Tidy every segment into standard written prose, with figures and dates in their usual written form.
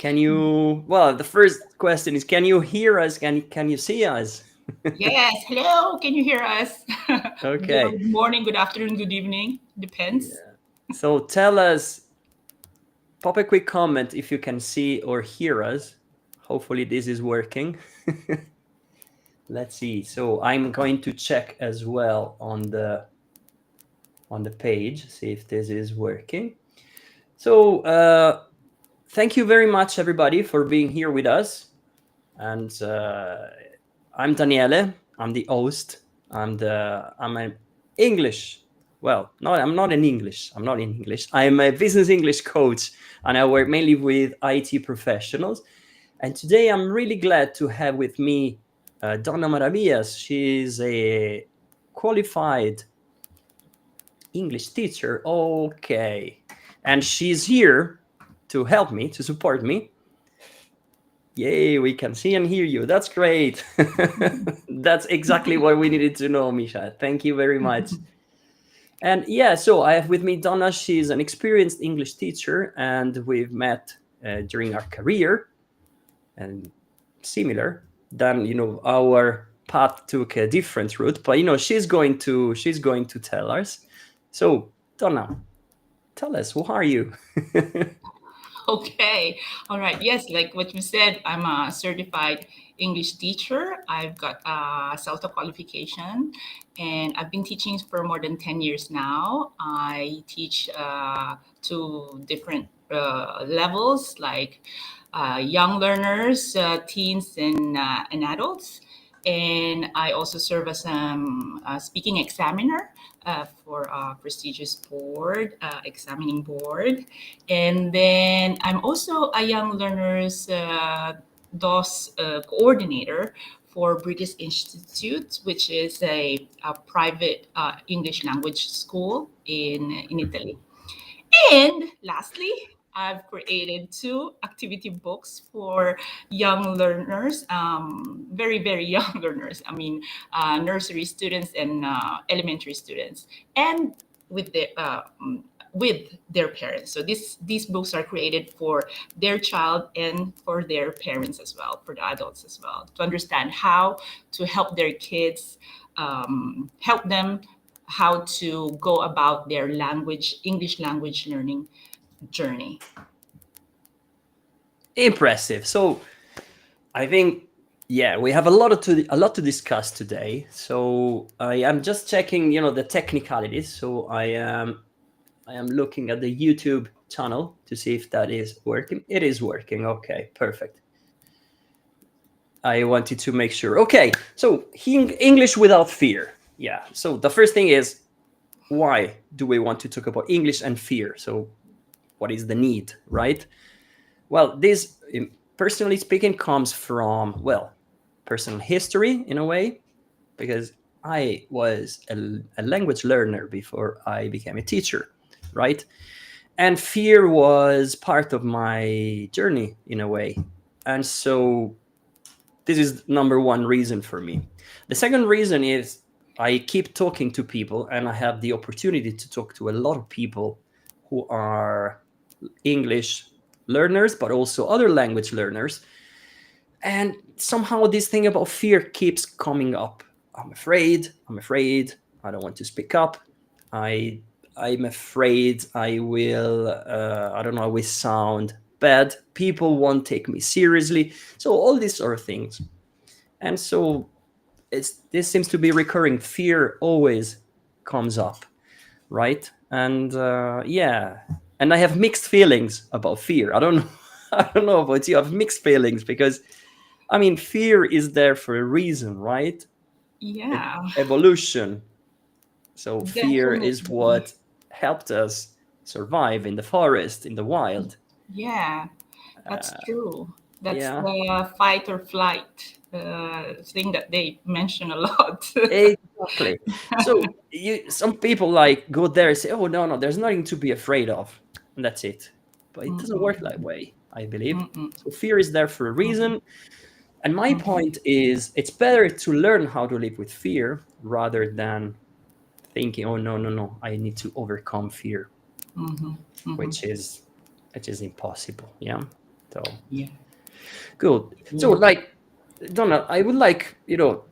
Can you, well, the first question is, can you hear us? Can you see us? Yes, hello. Can you hear us? Okay. Good morning, good afternoon, good evening. Depends. Yeah. So tell us, pop a quick comment if you can see or hear us. Hopefully this is working. Let's see. So I'm going to check as well on the page, see if this is working. So thank you very much, everybody, for being here with us. And I'm Daniele. I'm the host. I'm an English. Well, no, I'm not in English. I'm not in English. I'm a business English coach, and I work mainly with IT professionals. And today I'm really glad to have with me Donna Maravillas. She's a qualified English teacher. Okay. And she's here to help me, to support me. Yay, we can see and hear you. That's great. That's exactly what we needed to know, Misha. Thank you very much. And yeah, so I have with me Donna. She's an experienced English teacher, and we've met during our career. And similar, then our path took a different route. But she's going to tell us. So Donna, tell us, who are you? Okay. All right. Yes, like what you said, I'm a certified English teacher. I've got a CELTA qualification and I've been teaching for more than 10 years now. I teach to different levels like young learners, teens, and adults. And I also serve as a speaking examiner for a prestigious board, examining board. And then I'm also a young learners DOS coordinator for British Institute, which is a private English language school in Italy. And lastly, I've created two activity books for young learners, very, very young learners. I mean, nursery students and elementary students, and with the with their parents. So these books are created for their child and for their parents as well, for the adults as well, to understand how to help their kids, help them how to go about their English language learning journey. Impressive. So I think, yeah, we have a lot to discuss today. So I am just checking, the technicalities. So I am looking at the YouTube channel to see if that is working. It is working. Okay, perfect. I wanted to make sure. Okay, so English without fear. Yeah. So the first thing is, why do we want to talk about English and fear? So what is the need, right? Well, this, personally speaking, comes from, well, personal history in a way, because I was a language learner before I became a teacher, right? And fear was part of my journey in a way. And so this is number one reason for me. The second reason is I keep talking to people, and I have the opportunity to talk to a lot of people who are English learners, but also other language learners. And somehow this thing about fear keeps coming up. I'm afraid, I don't want to speak up. I'm afraid I will, I don't know, I will sound bad. People won't take me seriously. So all these sort of things. And so this seems to be recurring. Fear always comes up, right? And yeah, and I have mixed feelings about fear. I don't know. I don't know about you. I have mixed feelings because, I mean, fear is there for a reason, right? Yeah, Evolution. So fear is definitely. what helped us survive in the forest, in the wild. Yeah, that's true. That's Yeah, the fight or flight thing that they mention a lot. exactly. So some people like go there and say, "Oh no, no, there's nothing to be afraid of," and that's it. But it doesn't work that way, I believe. Mm-mm, So fear is there for a mm-mm, reason. And my mm-mm, point is, it's better to learn how to live with fear rather than thinking, "Oh no, no, no, I need to overcome fear," mm-hmm, mm-hmm. which is impossible. Yeah. So Yeah. good. So Yeah. like, Donna, I would like, to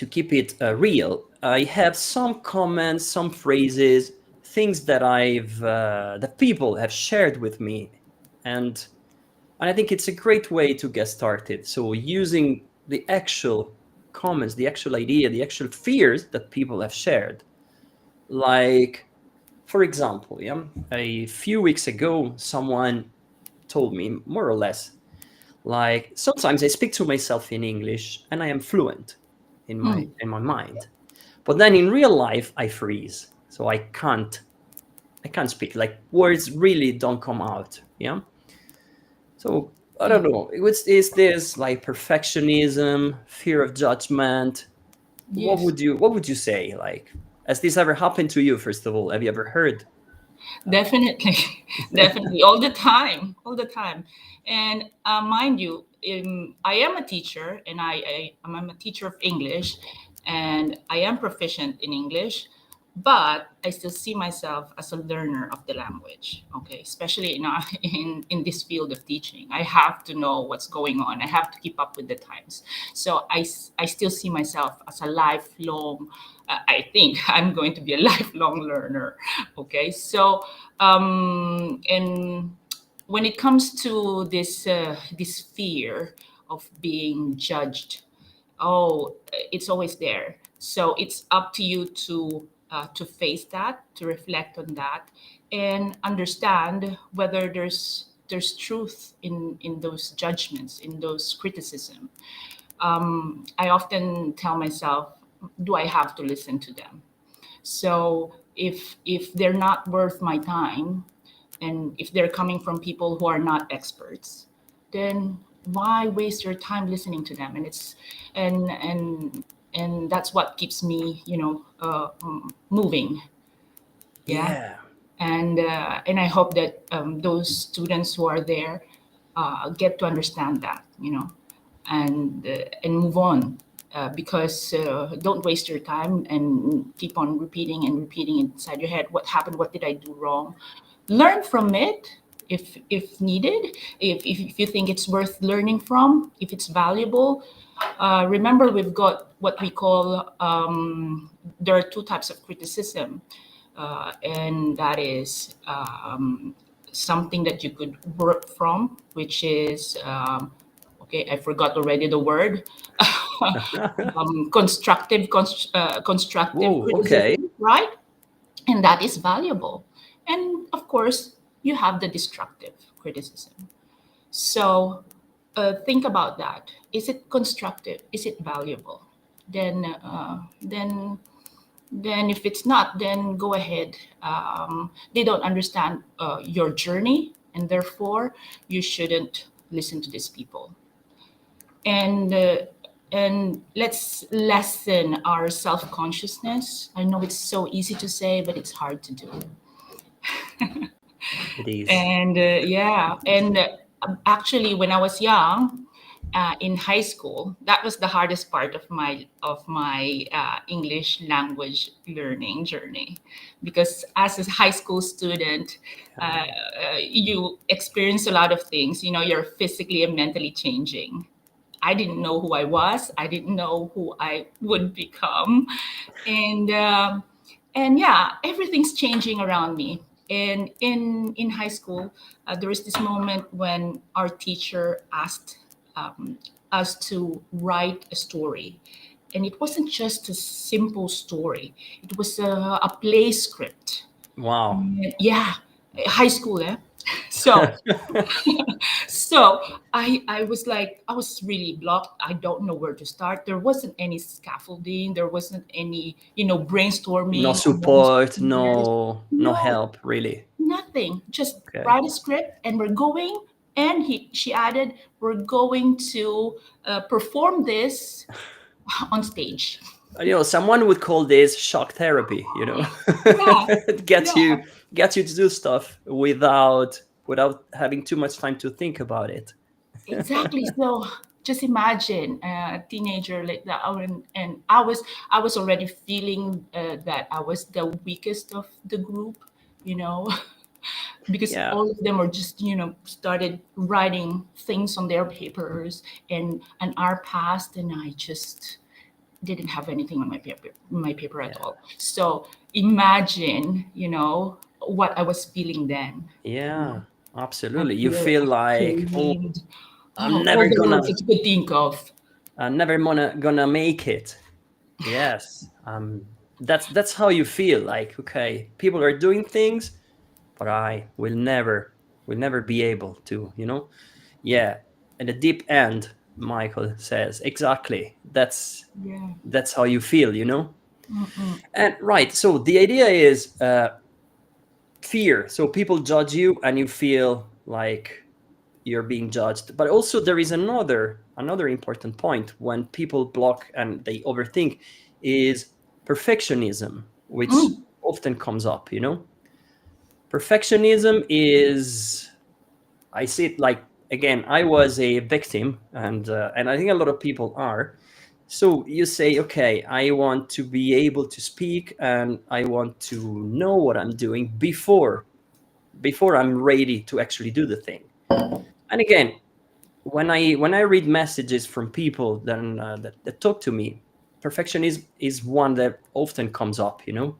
keep it real. I have some comments, some phrases, things that that people have shared with me, and I think it's a great way to get started. So using the actual comments, the actual idea, the actual fears that people have shared. Like, for example, yeah, a few weeks ago, someone told me more or less, like, sometimes I speak to myself in English and I am fluent Mm. in my mind, but then in real life I freeze, so I can't speak, like words really don't come out. Yeah. So I Yeah. don't know. Is this like perfectionism, fear of judgment? Yes. What would you say? Like, has this ever happened to you? First of all, have you ever heard? Definitely, definitely, all the time, all the time. And mind you, I am a teacher, and I'm a teacher of English, and I am proficient in English, but I still see myself as a learner of the language. Okay, especially in this field of teaching, I have to know what's going on. I have to keep up with the times. So I still see myself as a lifelong. I think I'm going to be a lifelong learner. Okay, so and when it comes to this fear of being judged, oh, it's always there. So it's up to you to face that, to reflect on that, and understand whether there's truth in those judgments, in those criticism. I often tell myself, do I have to listen to them? So if they're not worth my time, and if they're coming from people who are not experts, then why waste your time listening to them? And it's and that's what keeps me, moving. Yeah. Yeah. And I hope that those students who are there get to understand that, and move on, because don't waste your time and keep on repeating and repeating inside your head, what happened, what did I do wrong. Learn from it if needed, if you think it's worth learning from, if it's valuable. Remember, we've got what we call, there are two types of criticism, and that is something that you could work from, which is, okay, I forgot already the word. Constructive Whoa. Okay. criticism, right? And that is valuable. And of course, you have the destructive criticism. So think about that. Is it constructive? Is it valuable? Then if it's not, then go ahead. They don't understand your journey, and therefore you shouldn't listen to these people. And uh, and let's lessen our self-consciousness. I know it's so easy to say, but it's hard to do. It is. And yeah, and actually, when I was young, in high school, that was the hardest part of my English language learning journey, because as a high school student, you experience a lot of things. You're physically and mentally changing. I didn't know who I was. I didn't know who I would become, and yeah, everything's changing around me. And in high school, there was this moment when our teacher asked um, us to write a story, and it wasn't just a simple story. It was a play script. Wow. Yeah, high school, eh? So so I was like, I was really blocked. I don't know where to start. There wasn't any scaffolding. There wasn't any, No brainstorming amongst support, peers. no No, help, really. nothing. Just Okay. write a script, and we're going. And she added, we're going to perform this on stage. Someone would call this shock therapy. Yeah, It gets yeah. you to do stuff without having too much time to think about it. Exactly. So just imagine a teenager like that, and I was already feeling that I was the weakest of the group, you know. because Yeah, all of them are just started writing things on their papers, and an hour passed and I just didn't have anything on my paper at yeah, all. So imagine what I was feeling then. yeah, I absolutely. You feel feel like, oh, afraid. I'm All never the words gonna, that you could think of. I'm never gonna make it. Yes, that's how you feel. Like, okay, people are doing things, but I will never be able to. Yeah. And the deep end, Michael says, exactly. Yeah. That's how you feel. Mm-mm. And right. So the idea is fear. So people judge you, and you feel like you're being judged. But also there is another important point when people block and they overthink is perfectionism, which Mm. often comes up. Perfectionism is, I see it like, again, I was a victim, and I think a lot of people are. So you say, okay, I want to be able to speak, and I want to know what I'm doing before I'm ready to actually do the thing. And again, when I read messages from people then that talk to me, perfectionism is one that often comes up. Mhm.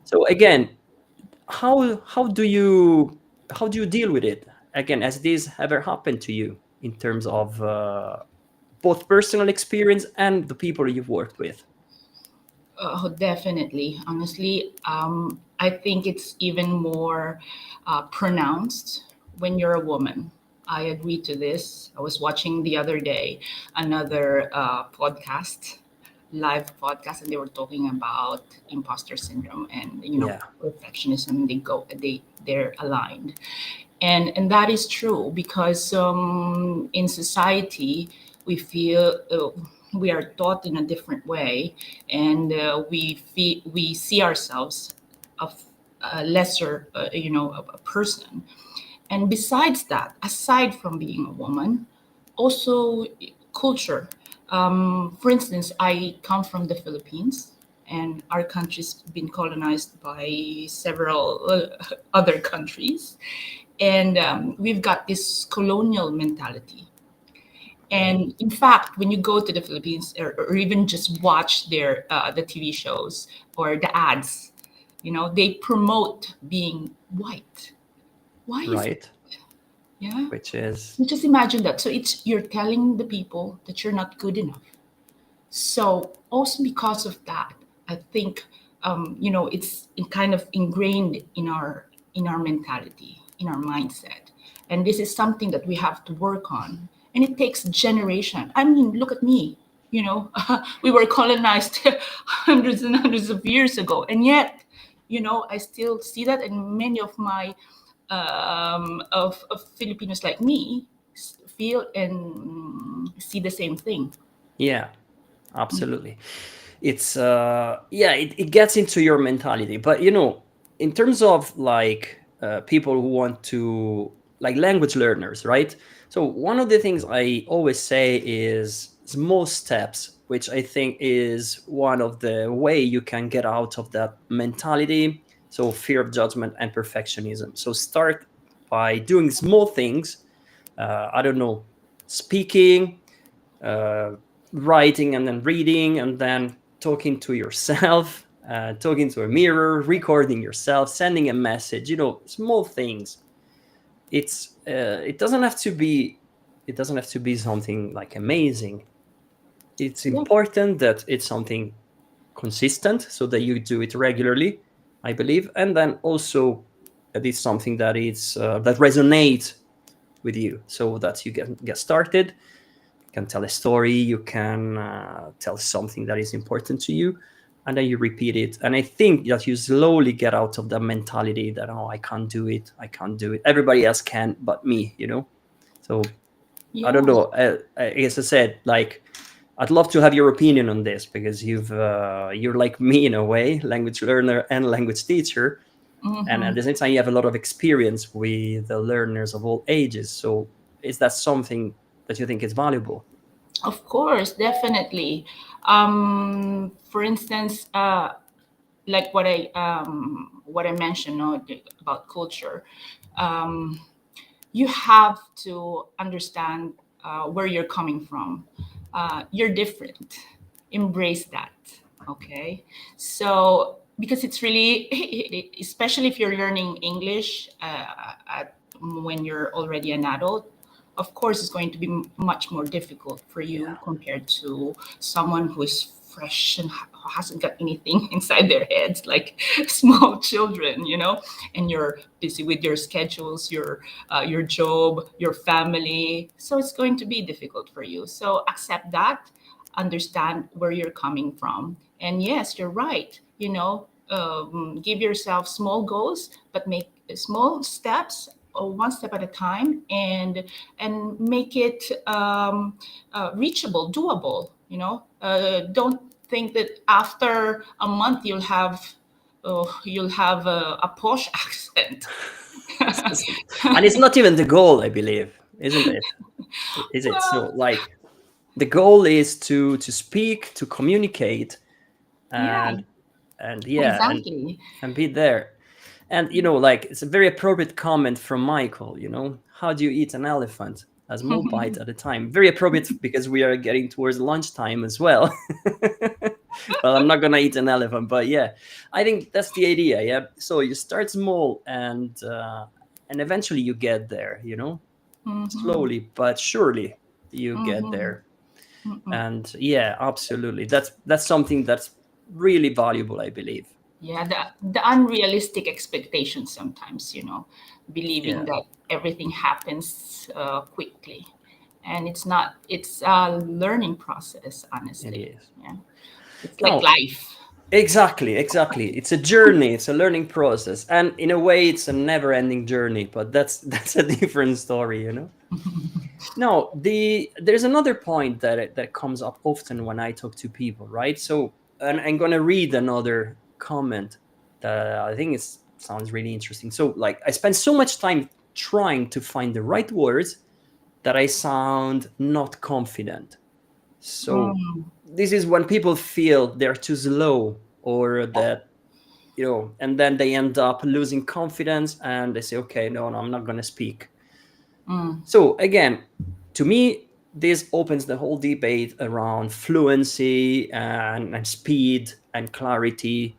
So again, how do you deal with it? Again, has this ever happened to you in terms of both personal experience and the people you've worked with? Oh, definitely. Honestly, I think it's even more pronounced when you're a woman. I agree to this. I was watching the other day another live podcast, and they were talking about imposter syndrome and Yeah, perfectionism. They're aligned, and that is true because in society we feel we are taught in a different way, and we see ourselves of a lesser a person. And besides that, aside from being a woman, also culture. For instance, I come from the Philippines, and our country's been colonized by several other countries, and we've got this colonial mentality. okay, And in fact, when you go to the Philippines, or even just watch the TV shows or the ads, they promote being white. Why is it? right, Yeah. which is, You just imagine that. So you're telling the people that you're not good enough. So also because of that, I think it's kind of ingrained in our mentality, in our mindset, and this is something that we have to work on, and it takes generation. I mean, look at me. We were colonized hundreds and hundreds of years ago, and yet, I still see that, and many of my of Filipinos like me feel and see the same thing. yeah, absolutely. It's yeah, it gets into your mentality. But in terms of like people who want to, like, language learners, right? So one of the things I always say is small steps, which I think is one of the way you can get out of that mentality. So fear of judgment and perfectionism. So start by doing small things. I don't know, speaking, uh, writing, and then reading, and then talking to yourself, talking to a mirror, recording yourself, sending a message. Small things. It doesn't have to be something like amazing. It's Yeah. important that it's something consistent, so that you do it regularly, I believe, and then also that it's something that resonates with you, so that you get started. You can tell a story, you can tell something that is important to you, and then you repeat it. And I think that you slowly get out of the mentality that, oh, I can't do it, everybody else can but me. So I don't Yeah. know, as I said, like, I'd love to have your opinion on this, because you're like me in a way, language learner and language teacher, and at Hmm. the same time you have a lot of experience with the learners of all ages. So is that something that you think is valuable? Of course, definitely. For instance, like what I mentioned, about culture. Um, you have to understand where you're coming from. You're different. Embrace that. Okay. So, because it's really, especially if you're learning English when you're already an adult, of course, it's going to be much more difficult for Yeah. you compared to someone who is fresh and hasn't got anything inside their heads, like small children, and you're busy with your schedules, your job, your family. So it's going to be difficult for you. So accept that, understand where you're coming from. And yes, you're right. Give yourself small goals, but make small steps, one step at a time, and make it reachable, doable. Don't think that after a month you'll have a posh accent. And it's not even the goal, I believe, isn't it? Is it? So Well, like the goal is to speak, to communicate, yeah, and yeah, exactly. and be there. And like it's a very appropriate comment from Michael. How do you eat an elephant? A small bite at a time. Very appropriate because we are getting towards lunchtime as well. Well, I'm not gonna eat an elephant, but yeah, I think that's the idea. Yeah. So you start small, and eventually you get there. Hmm. Slowly but surely you get Hmm. there. And yeah, absolutely, that's something that's really valuable, I believe. Yeah, the unrealistic expectations sometimes, believing Yeah, that everything happens quickly, and it's not. It's a learning process, it honestly. is. Yeah, it's like No, life. exactly, it's a journey, it's a learning process, and in a way it's a never ending journey, but that's that's a different story. Now, there's another point that comes up often when I talk to people, right? So, and I'm gonna read another comment that I think sounds really interesting. So, like, I spend so much time trying to find the right words that I sound not confident. So, Mm. this is when people feel they're too slow, or that, and then they end up losing confidence and they say, okay, no, I'm not gonna speak. Mm. So again, to me, this opens the whole debate around fluency and speed and clarity.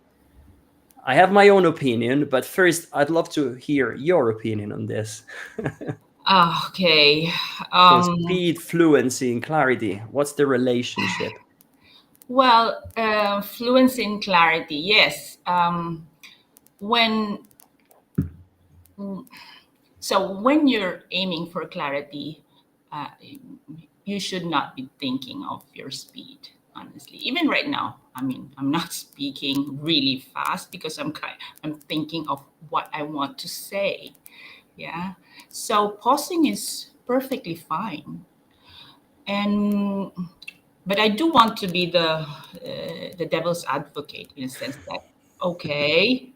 I have my own opinion, but first, I'd love to hear your opinion on this. Okay. So, Um, speed, fluency, and clarity. What's the relationship? well, fluency and clarity. Yes. When when you're aiming for clarity, uh, you should not be thinking of your speed. Honestly, even right now, I mean, I'm not speaking really fast because I'm thinking of what I want to say. Yeah. So pausing is perfectly fine, and but I do want to be the devil's advocate in a sense that, okay,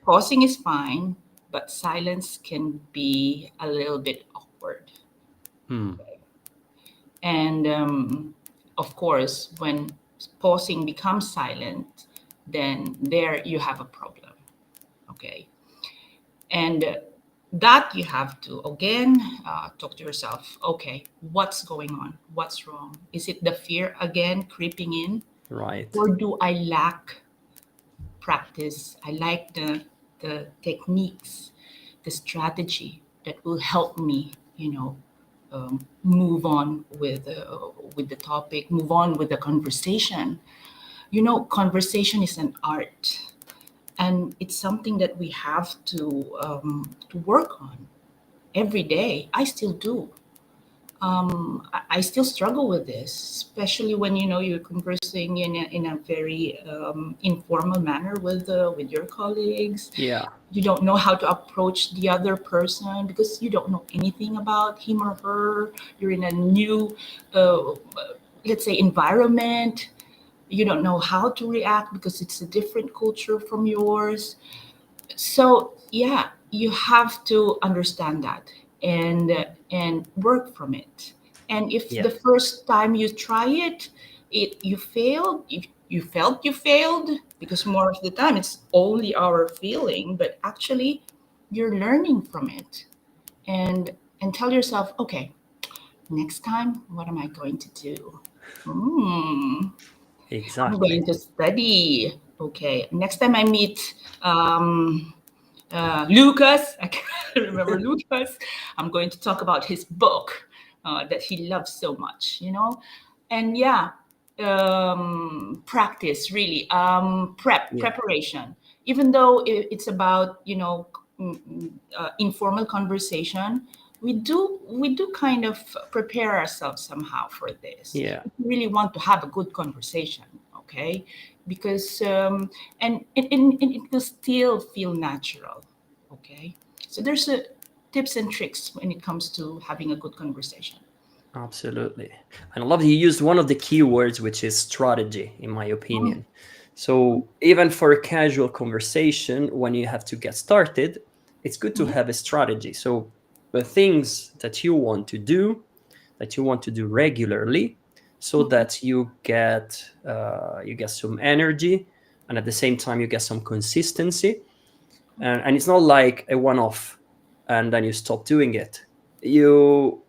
pausing is fine, but silence can be a little bit awkward. Hmm. And of course, when pausing becomes silent, then there you have a problem. Okay. And that you have to, again, talk to yourself. Okay, what's going on? What's wrong? Is it the fear again creeping in? Right. Or do I lack practice? I like the techniques, the strategy that will help me, move on with the topic, move on with the conversation. Conversation is an art, and it's something that we have to work on every day. I still do. I still struggle with this, especially when you're conversing in a very informal manner with your colleagues. Yeah. You don't know how to approach the other person because you don't know anything about him or her. You're in a new, uh, let's say, environment. You don't know how to react because it's a different culture from yours. So yeah, you have to understand that and work from it. And if Yeah. the first time you try it, you failed, you felt you failed, because more of the time it's only our feeling, but actually you're learning from it. And tell yourself, okay, next time, what am I going to do? Hmm, I'm Exactly. going to study. Okay, next time I meet Lucas, I can't remember Lucas, I'm going to talk about his book that he loves so much, And yeah, practice really, Yeah. preparation. Even though it's about, informal conversation, we do kind of prepare ourselves somehow for this. Yeah. If you really want to have a good conversation, okay? Because and it will still feel natural, okay? So there's tips and tricks when it comes to having a good conversation. Absolutely. And I love you used one of the key words, which is strategy, in my Mm, opinion. So even for a casual conversation, when you have to get started, it's good to yeah. have a strategy. So the things that you want to do regularly, so Mhm. that you get some energy, and at the same time you get some consistency. And it's not like a one-off and then you stop doing it. You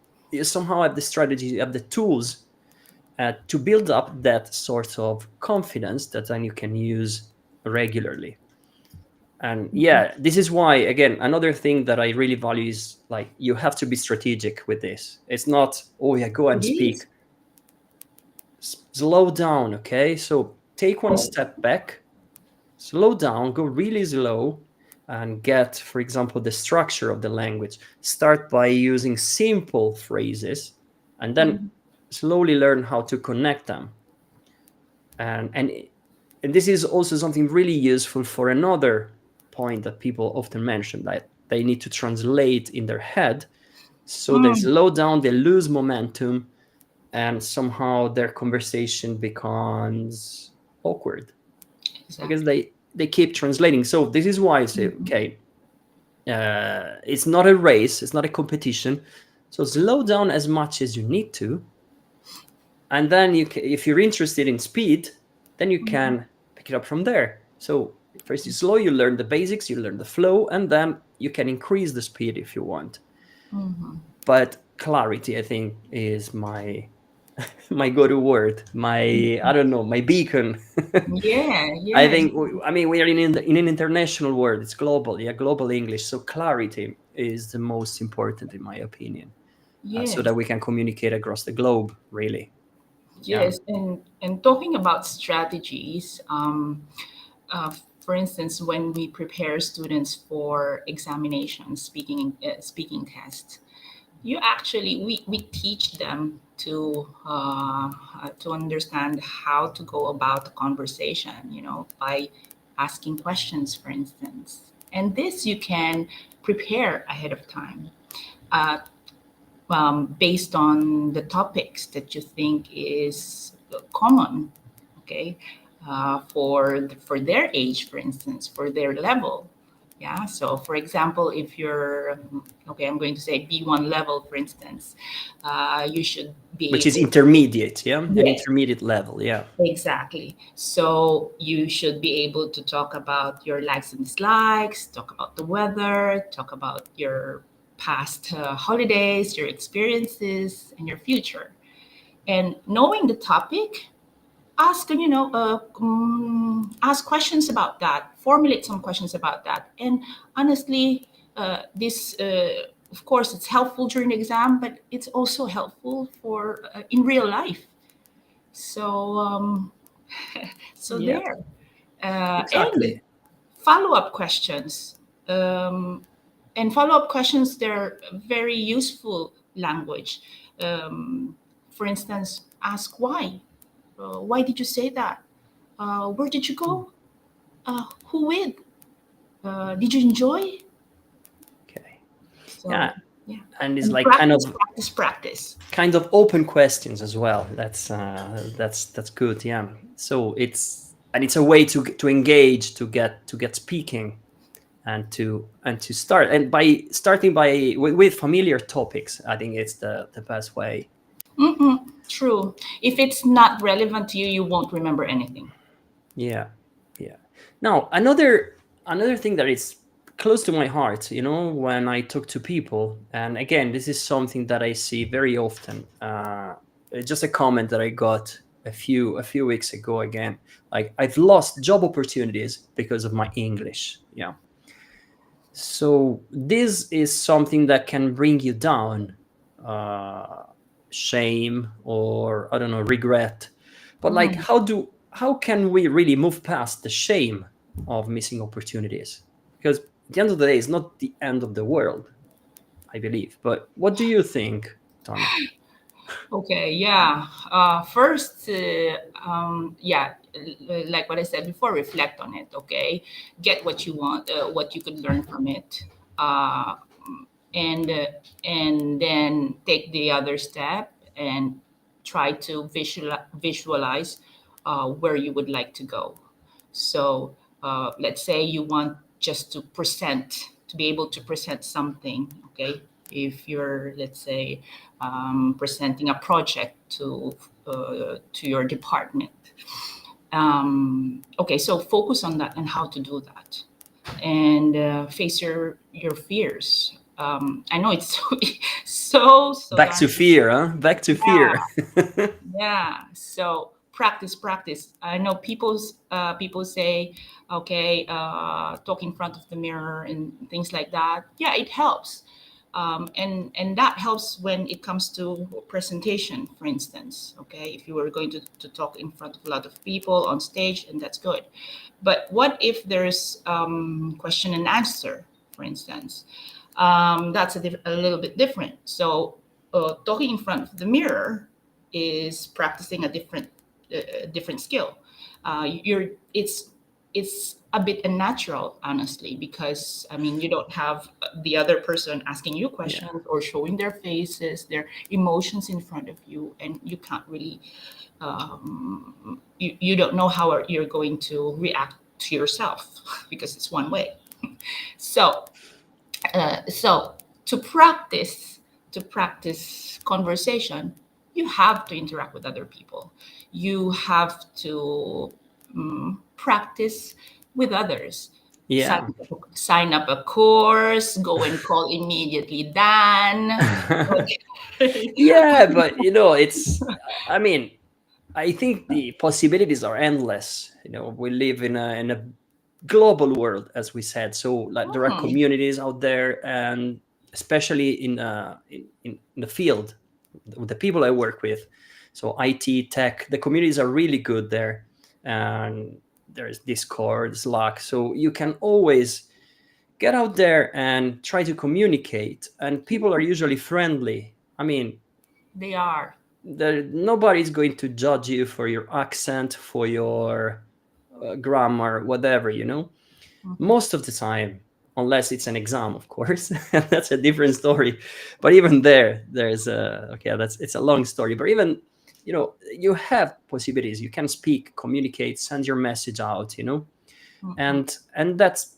somehow have the strategy, you have the tools to build up that sort of confidence that then you can use regularly. And yeah, this is why, again, another thing that I really value is like you have to be strategic with this. It's not, oh yeah, go It and speak. is. Slow down, okay? So take one step back, slow down, go really slow, and get, for example, the structure of the language. Start by using simple phrases, and then Mhm. slowly learn how to connect them. And this is also something really useful for another point that people often mention, that they need to translate in their head. So they Mm, slow down, they lose momentum, and somehow their conversation becomes awkward because exactly. they keep translating. So this is why I say, Mhm. okay, it's not a race, it's not a competition. So slow down as much as you need to, and then if you're interested in speed, then you Mhm. can pick it up from there. So first you slow, you learn the basics, you learn the flow, and then you can increase the speed if you want. Mhm. But clarity, I think, is my go-to word, my, I Mhm. don't know, my beacon. Yeah, I yeah, think, I mean, we are in an international world. It's global, yeah, global English. So clarity is the most important, in my opinion, so yes, that we can communicate across the globe. Really, yeah, yes. And talking about strategies, uh, for instance, when we prepare students for examinations, speaking tests, we teach them to understand how to go about the conversation, by asking questions, for instance. And this you can prepare ahead of time, uh, based on the topics that you think is common, okay, for their age, for instance, for their level. Yeah. So, for example, if you're okay, I'm going to say B1 level, for instance, you should be which is able. intermediate, yeah, an Yes, intermediate level, yeah, exactly. So you should be able to talk about your likes and dislikes, talk about the weather, talk about your past holidays, your experiences, and your future. And knowing the topic, ask questions about that, formulate some questions about that. And honestly, this of course it's helpful during the exam, but it's also helpful for in real life. So so yeah, there, and exactly, follow-up questions. Um, and follow-up questions, they're very useful language. For instance, ask why. Why did you say that? Where did you Mm, go? Who with? Did you enjoy? okay, So yeah, yeah, and it's and like practice, practice, practice. kind of open questions as well. That's good, yeah. So it's a way to engage, to get speaking, and to start, and by starting with familiar topics, I think it's the best way. True. If it's not relevant to you, you won't remember anything. Yeah, yeah. Now, another thing that is close to my heart, when I talk to people, and again, this is something that I see very often. Just a comment that I got a few weeks ago. Again, like, I've lost job opportunities because of my English. Yeah. So this is something that can bring you down, uh, shame, or I don't know, regret. But like, Mm. how can we really move past the shame of missing opportunities? Because at the end of the day, it's not the end of the world, I believe. But what do you think, Donna? Okay, yeah. First, yeah, like what I said before, reflect on it. Okay, get what you want, what you could learn from it, uh, and uh, and then take the other step and try to visualize where you would like to go. So, let's say you want just to be able to present something. Okay, if you're, let's say, presenting a project to your department. Okay, so focus on that and how to do that, and face your fears. I know it's so Back to darn. fear, huh? Back to Yeah, fear. yeah. So practice. I know people say, okay, talk in front of the mirror and things like that. Yeah, it helps, and that helps when it comes to presentation, for instance. Okay, if you were going to talk in front of a lot of people on stage, and that's good. But what if there's question and answer, for instance? That's a little bit different. So talking in front of the mirror is practicing a different skill. It's a bit unnatural, honestly, because I mean you don't have the other person asking you Yeah, questions or showing their faces, their emotions in front of you, and you can't really you don't know how you're going to react to yourself because it's one way. So so to practice conversation, you have to interact with other people. You have to practice with others. Sign, yeah. sign up a course, go and call immediately Dan. Okay. Yeah, but I mean, I think the possibilities are endless. We live in a global world, as we said. So, like, there are Hmm. communities out there, and especially in the field with the people I work with. So, IT, tech, the communities are really good there, and there's Discord, Slack. So you can always get out there and try to communicate, and people are usually friendly. I mean, They are. nobody's going to judge you for your accent, for your grammar, whatever. Mhm. Most of the time, unless it's an exam, of course. That's a different story. But even there's okay, it's a long story. But even, you have possibilities. You can speak, communicate, send your message out. Mhm. And that's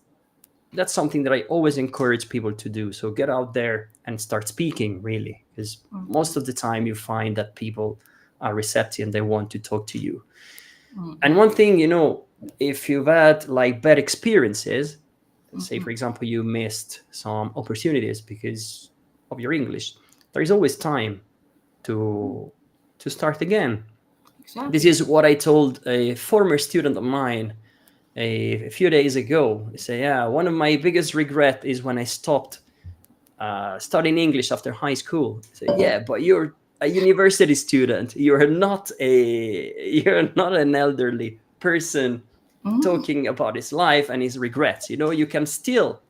something that I always encourage people to do. So get out there and start speaking, really, because Mhm. most of the time you find that people are receptive and they want to talk to you. And Mhm. one thing, if you've had like bad experiences, say Mhm. for example you missed some opportunities because of your English, there is always time to start again. This Exactly. is what I told a former student of mine a few days ago. They say, yeah, one of my biggest regret is when I stopped studying English after high school. I say, yeah, but you're a university student. You're not an elderly person Mhm. talking about his life and his regrets. You can still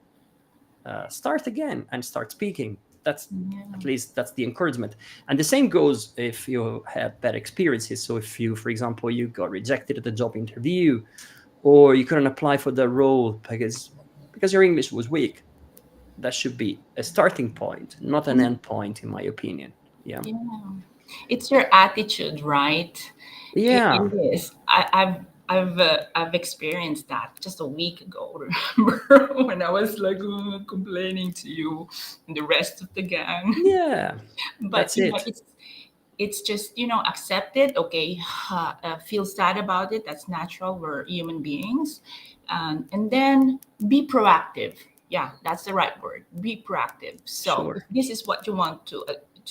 start again and start speaking. That's Yeah. at least that's the encouragement. And the same goes if you had bad experiences. So if you, for example, you got rejected at the job interview, or you couldn't apply for the role because your English was weak, that should be a starting point, not an end point, in my opinion. Yeah. Yeah, it's your attitude, right? It Yeah. is. I've experienced that just a week ago. Remember when I was like complaining to you and the rest of the gang? Yeah. But That's it. it's it's just, accept it. Okay, feel sad about it. That's natural. We're human beings. And then be proactive. Yeah, that's the right word. Be proactive. So if Sure. this is what you want to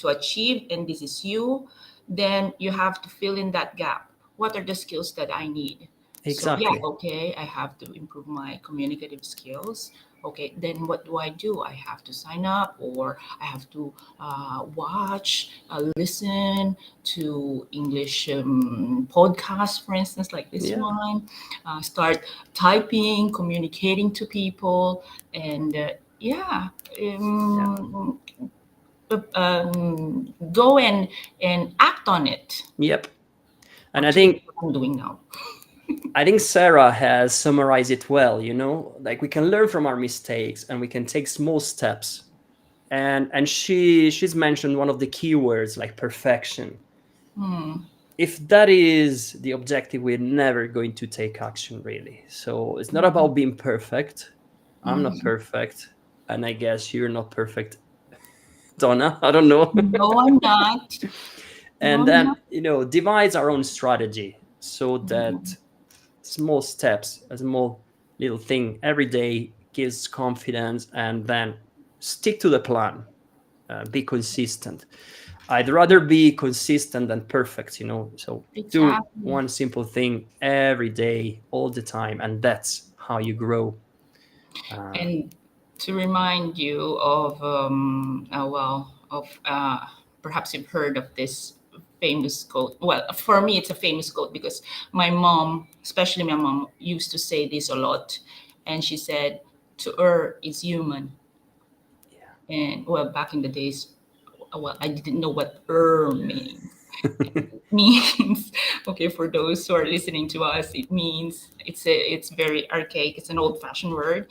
achieve, and this is you, then you have to fill in that gap. What are the skills that I need? So yeah, Exactly. okay, I have to improve my communicative skills. Okay, then what do? I have to sign up, or I have to watch, listen to English podcasts, for instance, like this Yeah. one. Start typing, communicating to people, and yeah, Yeah. go and act on it. Yep. And Actually, that's what I'm doing now. I think Sarah has summarized it well, like we can learn from our mistakes and we can take small steps. And she's mentioned one of the keywords like perfection. Hmm. If that is the objective, we're never going to take action really. So it's not about being perfect. I'm not Mhm. perfect, and I guess you're not perfect, Donna. I don't know. No, I'm not. No, And I'm then not. devise our own strategy so that Mhm. small steps, a small little thing every day gives confidence, and then stick to the plan. Be consistent. I'd rather be consistent than perfect, so do Exactly. one simple thing every day all the time, and that's how you grow. uh, And to remind you of, perhaps you've heard of this famous quote. Well, for me, it's a famous quote because my mom, especially my mom, used to say this a lot. And she said, to err is human. And well, back in the days, well, I didn't know what err means. Means okay, for those who are listening to us, it means it's very archaic. It's an old-fashioned word.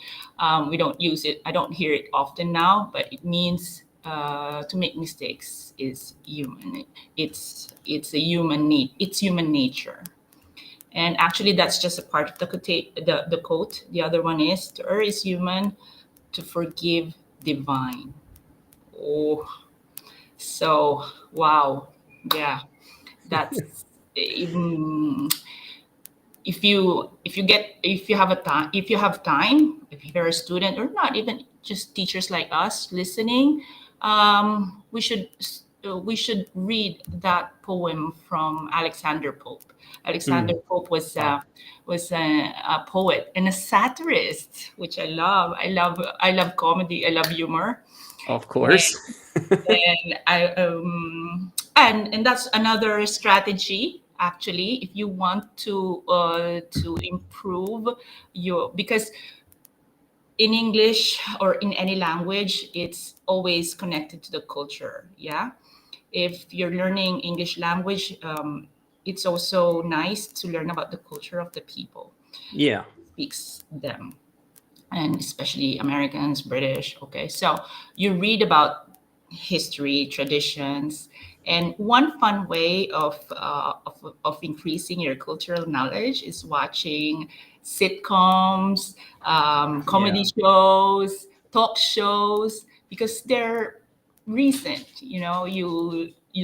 We don't use it. I don't hear it often now, but it means to make mistakes is human. It's a human need. It's human nature. And actually, that's just a part of the quote. The other one is, to err is human, to forgive divine. Oh, so wow, yeah, that's um, if you have a time, if you're a student, or not even just teachers like us listening, we should read that poem from Alexander Pope. Alexander mm, Pope wow. was a poet and a satirist, which I love. I love comedy. I love humor. Of course. And that's another strategy, actually, if you want to improve your, because in English or in any language, it's always connected to the culture. Yeah, if you're learning English language, it's also nice to learn about the culture of the people Yeah. who speaks them, and especially Americans, British. Okay, so you read about history, traditions, and one fun way of increasing your cultural knowledge is watching sitcoms, comedy Yeah. shows, talk shows, because they're recent. You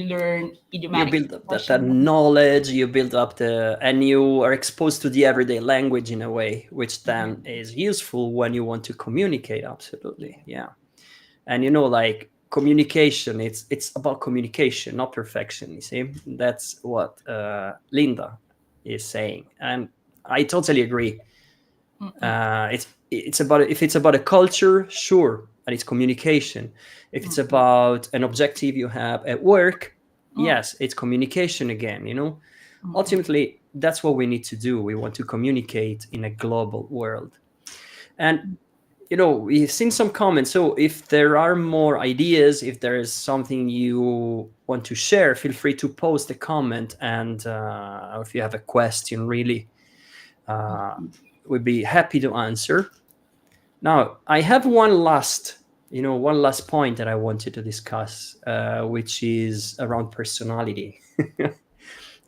learn You idiomatic build up that expressions. knowledge, you build up and you are exposed to the everyday language in a way which then is useful when you want to communicate. Absolutely. Yeah. And like communication, it's about communication, not perfection. You see, that's what Linda is saying, and I totally agree. Mm-mm, It's about, if it's about a culture, sure, and it's communication. If it's mm-mm, about an objective you have at work, mm, yes, it's communication again. mm-mm, Ultimately, that's what we need to do. We want to communicate in a global world. And we've seen some comments. So if there are more ideas, if there is something you want to share, feel free to post a comment. And if you have a question, really, uh, we'd be happy to answer. Now, I have one last point that I wanted to discuss, which is around personality.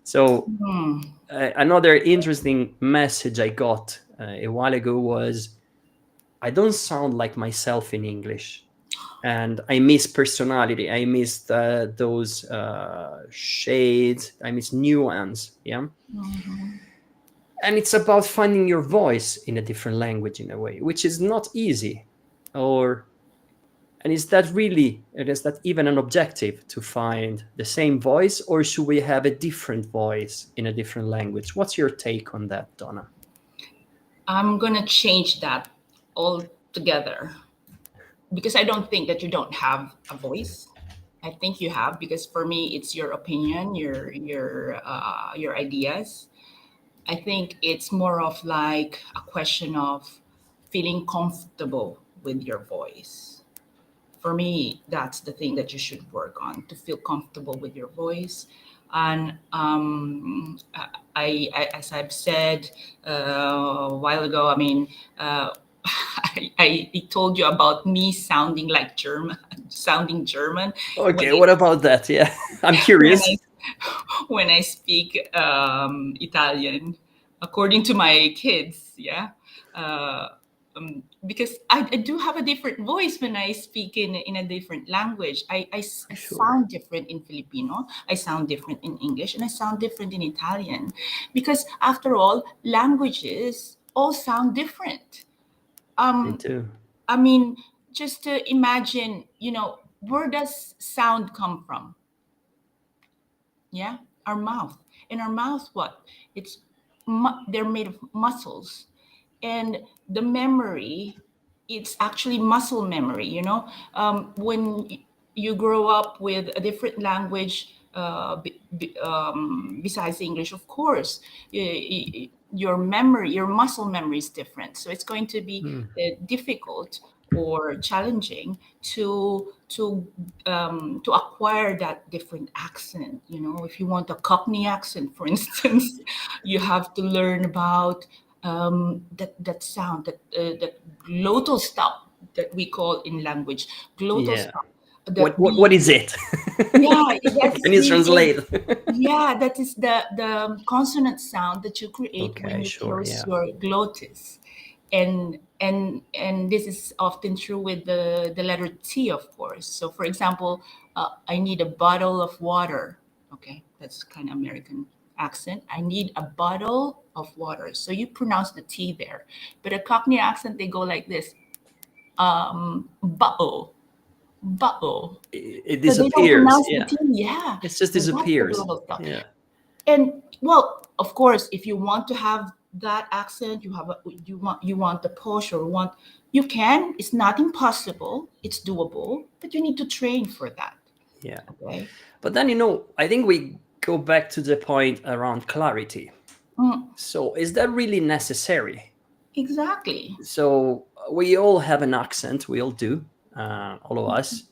So mm. another interesting message I got a while ago was, I don't sound like myself in English. and I miss personality. I miss those shades. I miss nuance. Yeah. Mhm. And it's about finding your voice in a different language in a way, which is not easy. Or and is that even an objective to find the same voice, or should we have a different voice in a different language? What's your take on that, Donna? I'm gonna change that altogether because I don't think that you don't have a voice. I think you have, because for me it's your opinion, your ideas. I think it's more of like a question of feeling comfortable with your voice. For me, that's the thing that you should work on, to feel comfortable with your voice. And as I've said a while ago, I mean, I told you about me sounding like German, sounding German when Okay, I what about that? Yeah, I'm when curious. I when I speak Italian, according to my kids, yeah. Because I do have a different voice when I speak in a different language. I Sure. sound different in Filipino, I sound different in English, and I sound different in Italian. Because after all, languages all sound different. They Um, do. I mean, just to imagine, where does sound come from? Yeah, our mouth. And our mouth, what? They're made of muscles, and the memory, it's actually muscle memory. When you grow up with a different language, besides English, of course, your memory, your muscle memory is different. So it's going to be Hmm. difficult or challenging to acquire that different accent. If you want a Cockney accent, for instance, you have to learn about that sound, that glottal stop that we call in language, glottal Yeah. stop. What That what the what is it? Yeah, that Can is you the translate? yeah, that is the consonant sound that you create when Okay, you sure. close Yeah. your glottis. And this is often true with the letter T, of course. So for example, I need a bottle of water. Okay, that's kind of American accent. I need a bottle of water. So you pronounce the T there. But a Cockney accent, they go like this, bottle, bottle. It So they don't disappears. pronounce the Yeah. T. Yeah. It just So that's the disappears. global stuff. Yeah. And well, of course, if you want to have that accent, you want the posh, or want, you can. It's not impossible. It's doable, but you need to train for that. Yeah. Okay. But then, I think we go back to the point around clarity. Mm, So, is that really necessary? exactly. So, we all have an accent. We all do. All of us.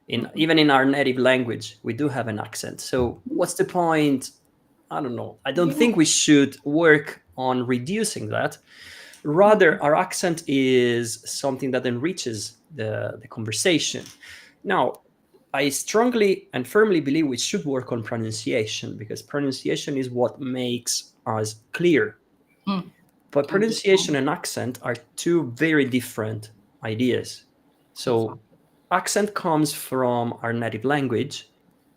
Mm-mm. Even in our native language, we do have an accent. So, what's the point? I don't know. I don't Yeah. think we should work on reducing that. Rather, our accent is something that enriches the conversation. Now, I strongly and firmly believe we should work on pronunciation, because pronunciation is what makes us clear. Mm, But pronunciation understand. and accent are two very different ideas. So, Exactly. accent comes from our native language,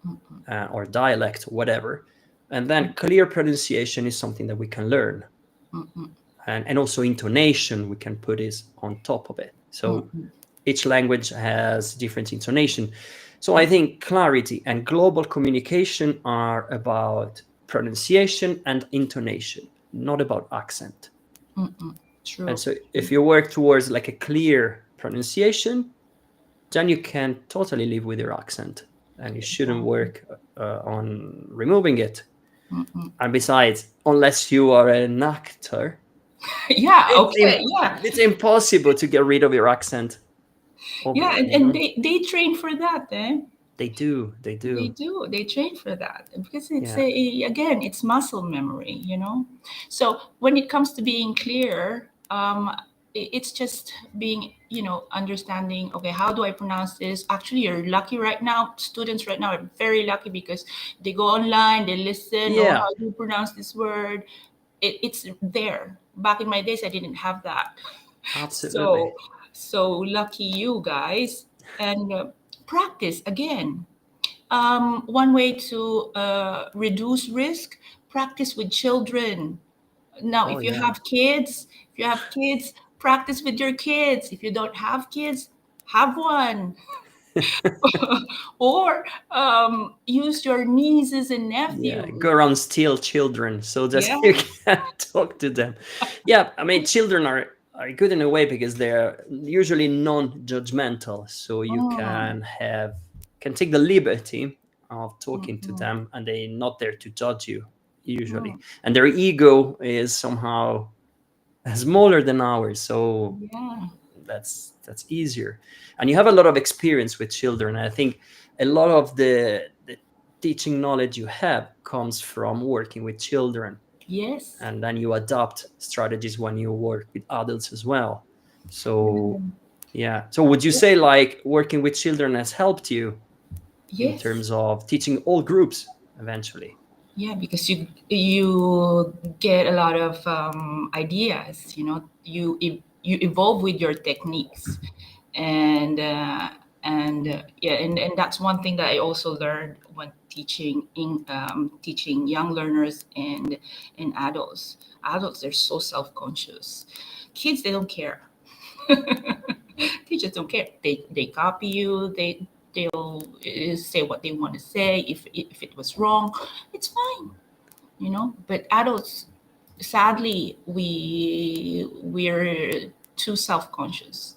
Mm-mm. or dialect, whatever. And then clear pronunciation is something that we can learn. Mm-mm. And also intonation, we can put is on top of it. So Mm-mm. each language has different intonation. So I think clarity and global communication are about pronunciation and intonation, not about accent. Mm-mm. And True. so if True. you work towards like a clear pronunciation, then you can totally live with your accent, and you shouldn't Exactly. work on removing it. Mm-mm. And besides, unless you are an actor, Yeah. it's Okay. Yeah. it's impossible to get rid of your accent. Yeah. Obvious, And they train for that, eh? They do, they They do. do. They train for that because it's Yeah, again, it's muscle memory. So when it comes to being clear, it's just being, understanding. Okay, how do I pronounce this? Actually, you're lucky right now. Students right now are very lucky because they go online, they listen. Oh, yeah, how do you pronounce this word? It's there. Back in my days, I didn't have that. absolutely. So, so lucky you guys. And practice again. One way to reduce risk: practice with children. Now, Oh if you yeah. have kids, practice with your kids. If you don't have kids, have one. Or use your nieces and Yeah, nephews. go around steal children so that Yeah. you can talk to them. Yeah, I mean, children are good in a way because they're usually non-judgmental, so you Mm, can take the liberty of talking to mhm, them, and they're not there to judge you usually, mm. and their ego is somehow smaller than ours, so Yeah. that's easier. And you have a lot of experience with children. I think a lot of the teaching knowledge you have comes from working with children, Yes. and then you adopt strategies when you work with adults as well. So Mm. yeah, so would you say like working with children has helped you in Yes. terms of teaching all groups eventually? Yeah, because you get a lot of ideas. You evolve with your techniques, and yeah, and that's one thing that I also learned when teaching young learners and adults. Adults, they're so self-conscious. Kids, they don't care. Teachers don't care. They copy you. They'll say what they want to say. If it was wrong, it's fine. But adults, sadly, we're too self-conscious,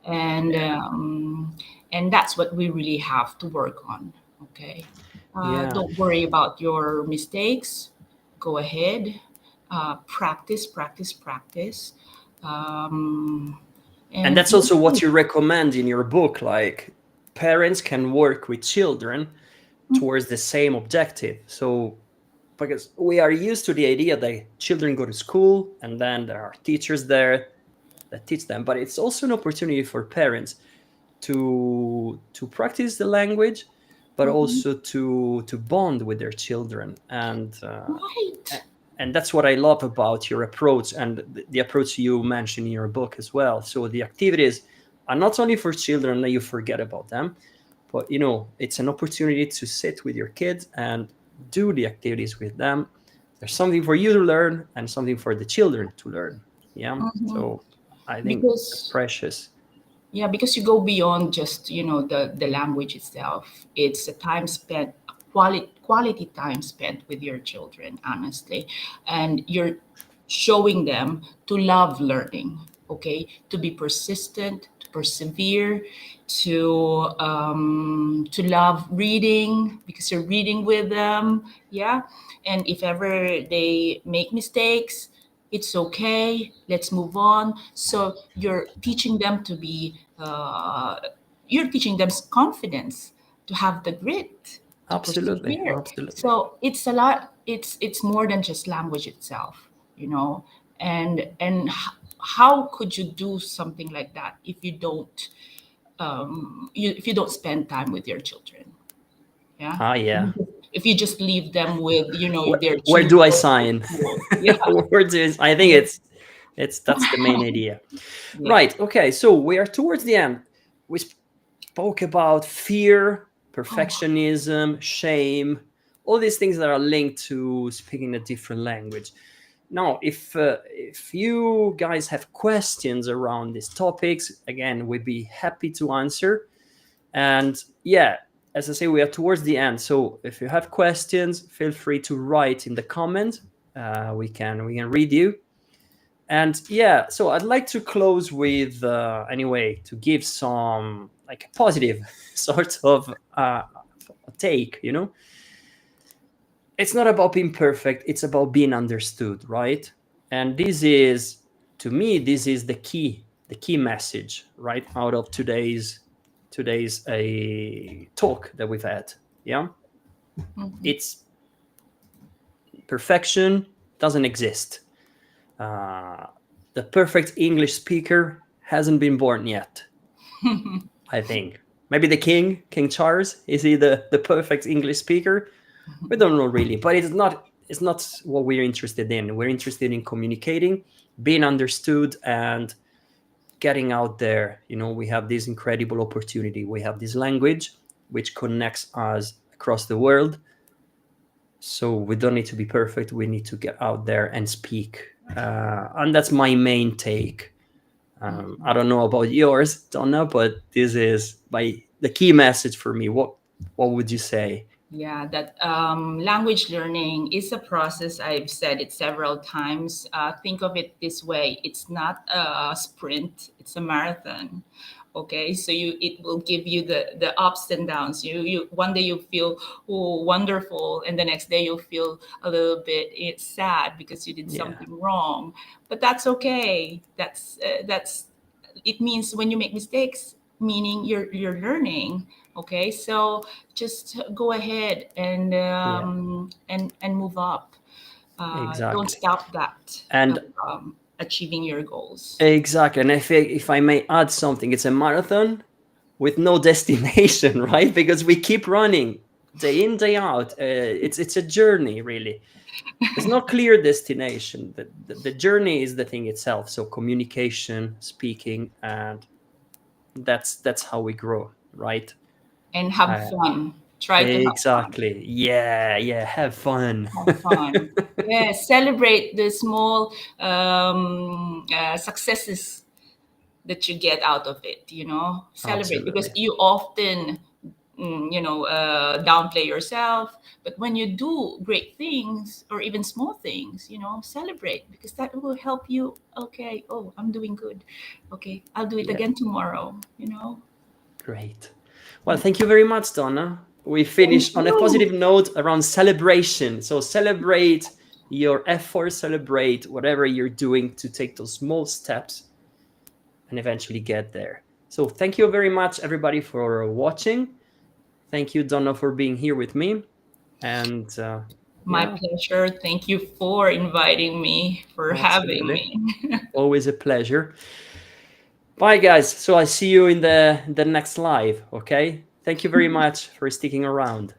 and Yeah. that's what we really have to work on. Okay. Yeah. Don't worry about your mistakes. Go ahead. Practice, practice, practice. um, And and that's also what you recommend in your book, like parents can work with children towards the same objective. So because we are used to the idea that children go to school and then there are teachers there that teach them, but it's also an opportunity for parents to practice the language, but Mhm. also to bond with their children. Right. And that's what I love about your approach and the approach you mentioned in your book as well. So the activities are not only for children that you forget about them, but it's an opportunity to sit with your kids and do the activities with them. There's something for you to learn and something for the children to learn. Yeah, Mhm. so I think that's Because precious. Yeah, because you go beyond just, the language itself. It's a time spent, quality time spent with your children, honestly. And you're showing them to love learning, okay? To be persistent, to persevere, to love reading because you're reading with them, yeah? And if ever they make mistakes, it's okay, let's move on. So you're teaching them confidence, to have the grit, to Absolutely, persevere. absolutely. So it's a lot. It's more than just language itself, you know. How could you do something like that if you don't if you don't spend time with your children? Yeah. Ah, yeah. If you just leave them with their Where do I tutor at sign? school. Yeah. I think it's that's the main idea. Yeah. Right. Okay. So we are towards the end. We spoke about fear, Oh. perfectionism, shame, all these things that are linked to speaking a different language. Now, if you guys have questions around these topics, again, we'd be happy to answer. And yeah, as I say, we are towards the end. So if you have questions, feel free to write in the comment. We can read you. And yeah, so I'd like to close with anyway to give some like a positive sort of take. It's not about being perfect; it's about being understood, right? And this is, to me, this is the key message, right, out of today's a talk that we've had. Yeah, Mhm. it's perfection doesn't exist. Uh, the perfect English speaker hasn't been born yet. I think maybe the King Charles, is he the perfect English speaker? We don't know really, but it's not what we're interested in. We're interested in communicating, being understood, and getting out there. We have this incredible opportunity. We have this language which connects us across the world. So we don't need to be perfect. We need to get out there and speak. And that's my main take. I don't know about yours, Donna, but this is the key message for me. What would you say? Yeah, that language learning is a process. I've said it several times. Think of it this way: it's not a sprint; it's a marathon. Okay, so it will give you the ups and downs. You one day you feel, oh, wonderful, and the next day you'll feel a little bit sad because you did Yeah, something wrong. But that's okay. That's it means when you make mistakes, meaning you're learning. Okay, so just go ahead and yeah, move up. Don't exactly. stop that And achieving your goals. exactly. And if I may add something, it's a marathon with no destination, right? Because we keep running day in, day out. It's a journey, really. There's no clear destination. The journey is the thing itself. So communication, speaking, and that's how we grow, right? And have Uh, fun. Try to have fun. exactly. Yeah, have fun. Have fun. Yeah, celebrate the small successes that you get out of it. Celebrate because Absolutely. you often downplay yourself. But when you do great things or even small things, celebrate because that will help you. Okay, oh, I'm doing good. Okay, I'll do it Yeah, again tomorrow. great. Well, thank you very much, Donna. We Thank finish on a you. positive note around celebration. So celebrate your effort, celebrate whatever you're doing to take those small steps and eventually get there. So thank you very much, everybody, for watching. Thank you, Donna, for being here with me. And My yeah, pleasure. Thank you for inviting me, for having absolutely. me. Always a pleasure. Bye, guys. So I see you in the next live. Okay. Thank you very much for sticking around.